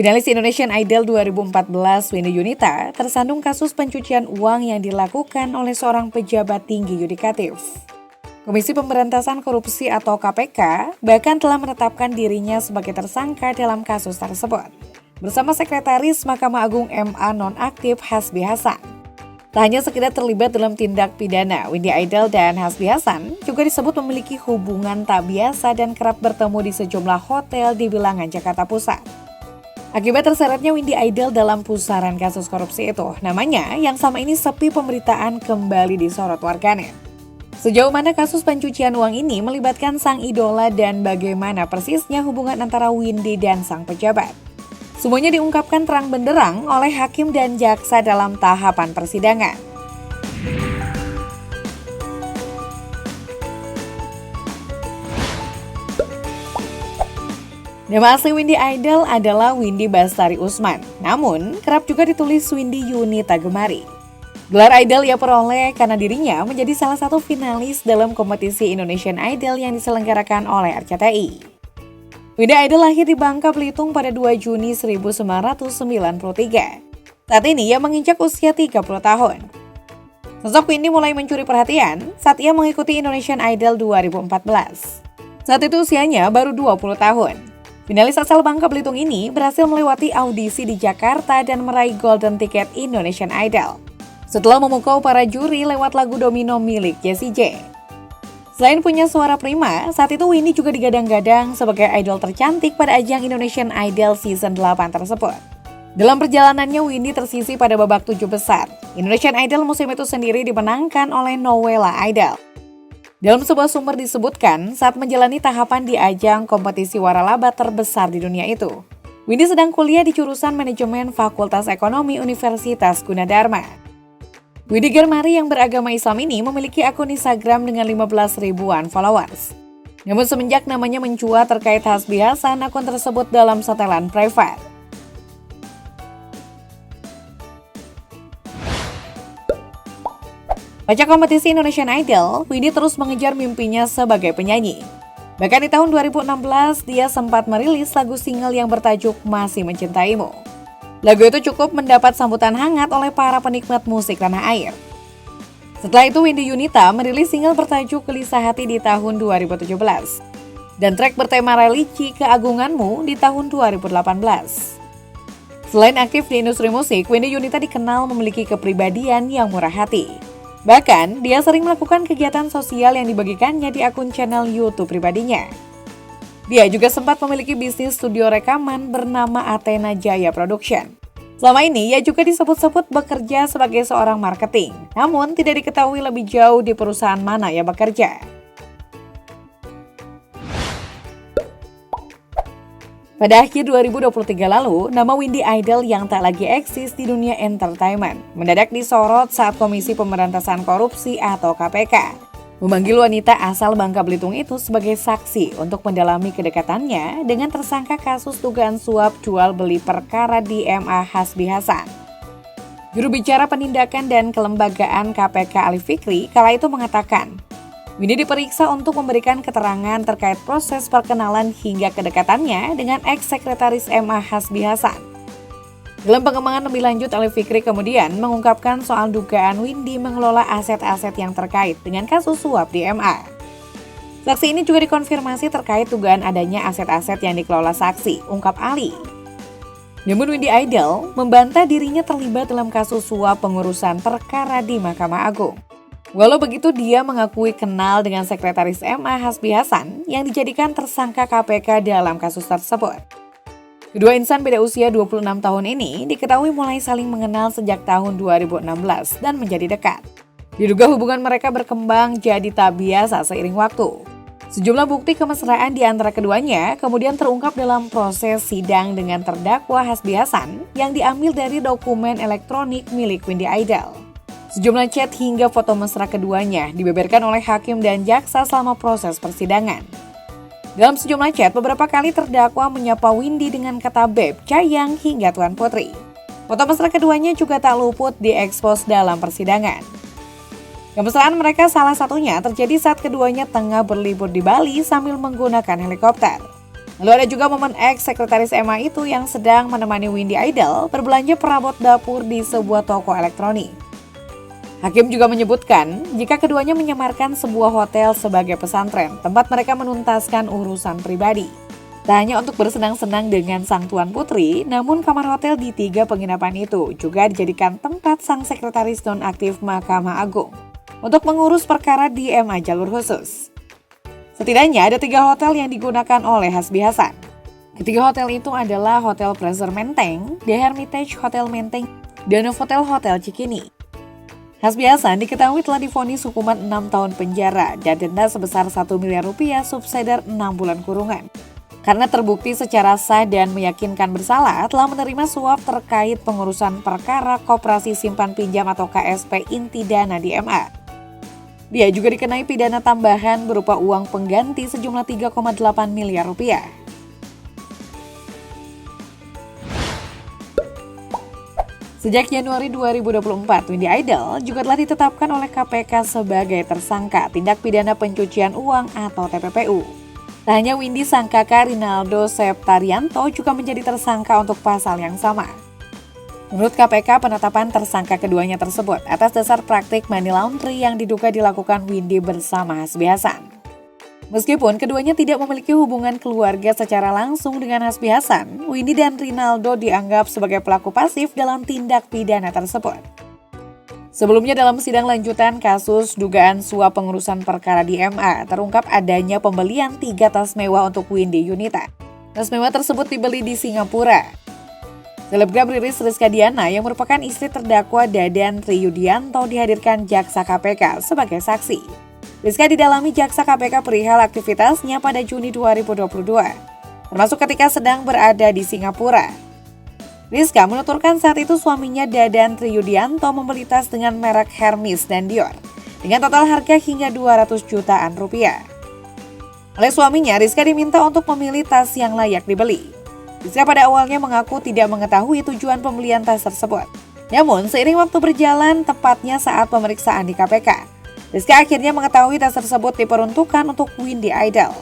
Finalis Indonesian Idol 2014 Windy Yunita tersandung kasus pencucian uang yang dilakukan oleh seorang pejabat tinggi yudikatif. Komisi Pemberantasan Korupsi atau KPK bahkan telah menetapkan dirinya sebagai tersangka dalam kasus tersebut, bersama Sekretaris Mahkamah Agung MA nonaktif Hasbi Hasan. Tak hanya sekedar terlibat dalam tindak pidana, Windy Idol dan Hasbi Hasan juga disebut memiliki hubungan tak biasa dan kerap bertemu di sejumlah hotel di Bilangan, Jakarta Pusat. Akibat terseretnya Windy Idol dalam pusaran kasus korupsi itu, namanya yang sama ini sepi pemberitaan kembali disorot warganet. Sejauh mana kasus pencucian uang ini melibatkan sang idola dan bagaimana persisnya hubungan antara Windy dan sang pejabat? Semuanya diungkapkan terang benderang oleh hakim dan jaksa dalam tahapan persidangan. Nama asli Windy Idol adalah Windy Bastari Usman, namun kerap juga ditulis Windy Yunita Gemari. Gelar Idol ia peroleh karena dirinya menjadi salah satu finalis dalam kompetisi Indonesian Idol yang diselenggarakan oleh RCTI. Windy Idol lahir di Bangka Belitung pada 2 Juni 1993. Saat ini ia menginjak usia 30 tahun. Sosok Windy mulai mencuri perhatian saat ia mengikuti Indonesian Idol 2014. Saat itu usianya baru 20 tahun. Finalis asal Bangka Belitung ini berhasil melewati audisi di Jakarta dan meraih Golden Ticket Indonesian Idol setelah memukau para juri lewat lagu Domino milik Jessie J. Selain punya suara prima, saat itu Windy juga digadang-gadang sebagai idol tercantik pada ajang Indonesian Idol Season 8 tersebut. Dalam perjalanannya, Windy tersisih pada babak 7 besar. Indonesian Idol musim itu sendiri dimenangkan oleh Nowela Idol. Dalam sebuah sumber disebutkan, saat menjalani tahapan di ajang kompetisi waralaba terbesar di dunia itu, Windy sedang kuliah di jurusan Manajemen Fakultas Ekonomi Universitas Gunadarma. Windy Gemari yang beragama Islam ini memiliki akun Instagram dengan 15 ribuan followers. Namun semenjak namanya mencuat terkait Hasbi Hasan, akun tersebut dalam setelan private. Pasca kompetisi Indonesian Idol, Windy terus mengejar mimpinya sebagai penyanyi. Bahkan di tahun 2016, dia sempat merilis lagu single yang bertajuk Masih Mencintaimu. Lagu itu cukup mendapat sambutan hangat oleh para penikmat musik tanah air. Setelah itu, Windy Yunita merilis single bertajuk Gelisah Hati di tahun 2017. Dan track bertema religi Keagunganmu di tahun 2018. Selain aktif di industri musik, Windy Yunita dikenal memiliki kepribadian yang murah hati. Bahkan, dia sering melakukan kegiatan sosial yang dibagikannya di akun channel YouTube pribadinya. Dia juga sempat memiliki bisnis studio rekaman bernama Athena Jaya Production. Selama ini, ia juga disebut-sebut bekerja sebagai seorang marketing, namun tidak diketahui lebih jauh di perusahaan mana ia bekerja. Pada akhir 2023 lalu, nama Windy Idol yang tak lagi eksis di dunia entertainment mendadak disorot saat Komisi Pemberantasan Korupsi atau KPK memanggil wanita asal Bangka Belitung itu sebagai saksi untuk mendalami kedekatannya dengan tersangka kasus dugaan suap jual beli perkara di MA Hasbi Hasan. Juru bicara Penindakan dan Kelembagaan KPK Ali Fikri kala itu mengatakan, Windy diperiksa untuk memberikan keterangan terkait proses perkenalan hingga kedekatannya dengan ex-sekretaris MA Hasbi Hasan. Dalam pengembangan lebih lanjut, Ali Fikri kemudian mengungkapkan soal dugaan Windy mengelola aset-aset yang terkait dengan kasus suap di MA. Saksi ini juga dikonfirmasi terkait dugaan adanya aset-aset yang dikelola saksi, ungkap Ali. Namun Windy Idol membantah dirinya terlibat dalam kasus suap pengurusan perkara di Mahkamah Agung. Walau begitu, dia mengakui kenal dengan sekretaris MA Hasbi Hasan yang dijadikan tersangka KPK dalam kasus tersebut. Kedua insan beda usia 26 tahun ini diketahui mulai saling mengenal sejak tahun 2016 dan menjadi dekat. Diduga hubungan mereka berkembang jadi tak biasa seiring waktu. Sejumlah bukti kemesraan di antara keduanya kemudian terungkap dalam proses sidang dengan terdakwa Hasbi Hasan yang diambil dari dokumen elektronik milik Windy Idol. Sejumlah chat hingga foto mesra keduanya dibeberkan oleh hakim dan jaksa selama proses persidangan. Dalam sejumlah chat, beberapa kali terdakwa menyapa Windy dengan kata beb, cayang, hingga tuan putri. Foto mesra keduanya juga tak luput diekspos dalam persidangan. Kemesraan mereka salah satunya terjadi saat keduanya tengah berlibur di Bali sambil menggunakan helikopter. Lalu ada juga momen ex-sekretaris Emma itu yang sedang menemani Windy Idol berbelanja perabot dapur di sebuah toko elektronik. Hakim juga menyebutkan jika keduanya menyamarkan sebuah hotel sebagai pesantren, tempat mereka menuntaskan urusan pribadi. Tak hanya untuk bersenang-senang dengan sang tuan putri, namun kamar hotel di 3 penginapan itu juga dijadikan tempat sang sekretaris nonaktif Mahkamah Agung untuk mengurus perkara di MA jalur khusus. Setidaknya ada 3 hotel yang digunakan oleh Hasbi Hasan. Ketiga hotel itu adalah Hotel Plaza Menteng, The Hermitage Hotel Menteng, dan Novotel Hotel Cikini. Hasbi Hasan diketahui telah divonis hukuman 6 tahun penjara dan denda sebesar 1 miliar rupiah subsidiar 6 bulan kurungan. Karena terbukti secara sah dan meyakinkan bersalah telah menerima suap terkait pengurusan perkara Koperasi Simpan Pinjam atau KSP inti dana di MA. Dia juga dikenai pidana tambahan berupa uang pengganti sejumlah 3,8 miliar rupiah. Sejak Januari 2024, Windy Idol juga telah ditetapkan oleh KPK sebagai tersangka tindak pidana pencucian uang atau TPPU. Tak hanya Windy, sang kakak Rinaldo Septarianto juga menjadi tersangka untuk pasal yang sama. Menurut KPK, penetapan tersangka keduanya tersebut atas dasar praktik money laundry yang diduga dilakukan Windy bersama Hasbi Hasan. Meskipun keduanya tidak memiliki hubungan keluarga secara langsung dengan Hasbi Hasan, Windy dan Rinaldo dianggap sebagai pelaku pasif dalam tindak pidana tersebut. Sebelumnya dalam sidang lanjutan kasus dugaan suap pengurusan perkara di MA, terungkap adanya pembelian 3 tas mewah untuk Windy Yunita. Tas mewah tersebut dibeli di Singapura. Selebgram Riris Rizka Diana yang merupakan istri terdakwa Dadan Triyudianto dihadirkan jaksa KPK sebagai saksi. Rizka didalami jaksa KPK perihal aktivitasnya pada Juni 2022, termasuk ketika sedang berada di Singapura. Rizka menuturkan saat itu suaminya Dadan Triyudianto membeli tas dengan merek Hermes dan Dior dengan total harga hingga 200 jutaan rupiah. Oleh suaminya, Rizka diminta untuk memilih tas yang layak dibeli. Rizka pada awalnya mengaku tidak mengetahui tujuan pembelian tas tersebut. Namun, seiring waktu berjalan, tepatnya saat pemeriksaan di KPK, Rizka akhirnya mengetahui tas tersebut diperuntukkan untuk Windy Idol.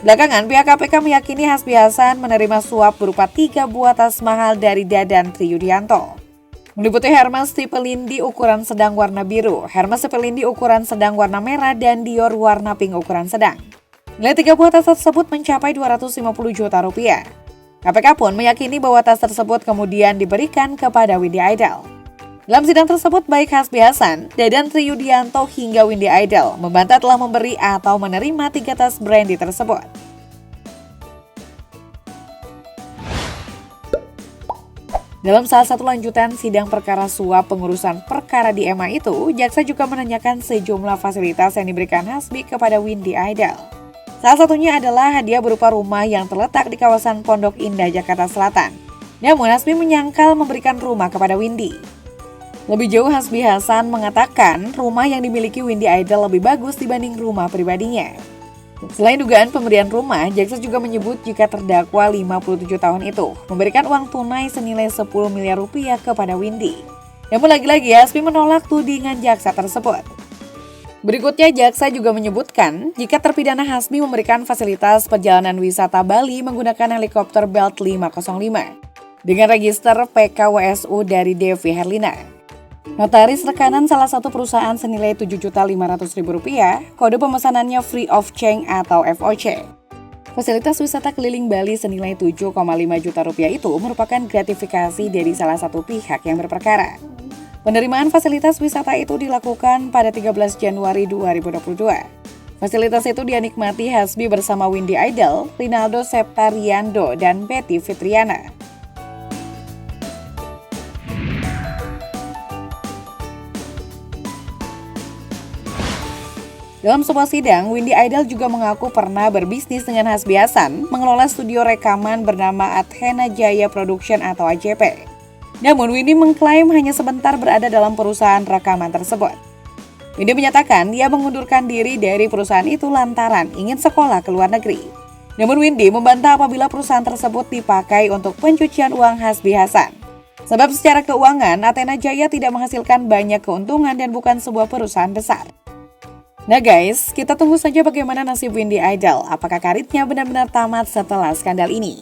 Belakangan, pihak KPK meyakini Hasbi Hasan menerima suap berupa 3 buah tas mahal dari Dadan Triyudianto. Meliputi Hermes tipe Lindy ukuran sedang warna biru, Hermes tipe Lindy ukuran sedang warna merah, dan Dior warna pink ukuran sedang. Nilai 3 buah tas tersebut mencapai 250 juta rupiah. KPK pun meyakini bahwa tas tersebut kemudian diberikan kepada Windy Idol. Dalam sidang tersebut, baik Hasbi Hasan, Dadan Triyudianto hingga Windy Idol membantah telah memberi atau menerima 3 tas brandy tersebut. Dalam salah satu lanjutan sidang perkara suap pengurusan perkara di MA itu, jaksa juga menanyakan sejumlah fasilitas yang diberikan Hasbi kepada Windy Idol. Salah satunya adalah hadiah berupa rumah yang terletak di kawasan Pondok Indah, Jakarta Selatan. Namun Hasbi menyangkal memberikan rumah kepada Windy. Lebih jauh, Hasbi Hasan mengatakan rumah yang dimiliki Windy Idol lebih bagus dibanding rumah pribadinya. Selain dugaan pemberian rumah, jaksa juga menyebut jika terdakwa 57 tahun itu memberikan uang tunai senilai 10 miliar rupiah kepada Windy. Namun lagi-lagi Hasbi menolak tudingan jaksa tersebut. Berikutnya, jaksa juga menyebutkan jika terpidana Hasbi memberikan fasilitas perjalanan wisata Bali menggunakan helikopter Belt 505 dengan register PKWSU dari Devi Herlina. Notaris rekanan salah satu perusahaan senilai Rp7.500.000, kode pemesanannya free of change atau FOC. Fasilitas wisata keliling Bali senilai Rp7,5 juta itu merupakan gratifikasi dari salah satu pihak yang berperkara. Penerimaan fasilitas wisata itu dilakukan pada 13 Januari 2022. Fasilitas itu dinikmati Hasbi bersama Windy Idol, Rinaldo Septarianto, dan Betty Fitriana. Dalam sebuah sidang, Windy Idol juga mengaku pernah berbisnis dengan Hasbi Hasan, mengelola studio rekaman bernama Athena Jaya Production atau AJP. Namun, Windy mengklaim hanya sebentar berada dalam perusahaan rekaman tersebut. Windy menyatakan dia mengundurkan diri dari perusahaan itu lantaran ingin sekolah ke luar negeri. Namun Windy membantah apabila perusahaan tersebut dipakai untuk pencucian uang Hasbi Hasan. Sebab secara keuangan, Athena Jaya tidak menghasilkan banyak keuntungan dan bukan sebuah perusahaan besar. Nah guys, kita tunggu saja bagaimana nasib Windy Idol. Apakah karirnya benar-benar tamat setelah skandal ini?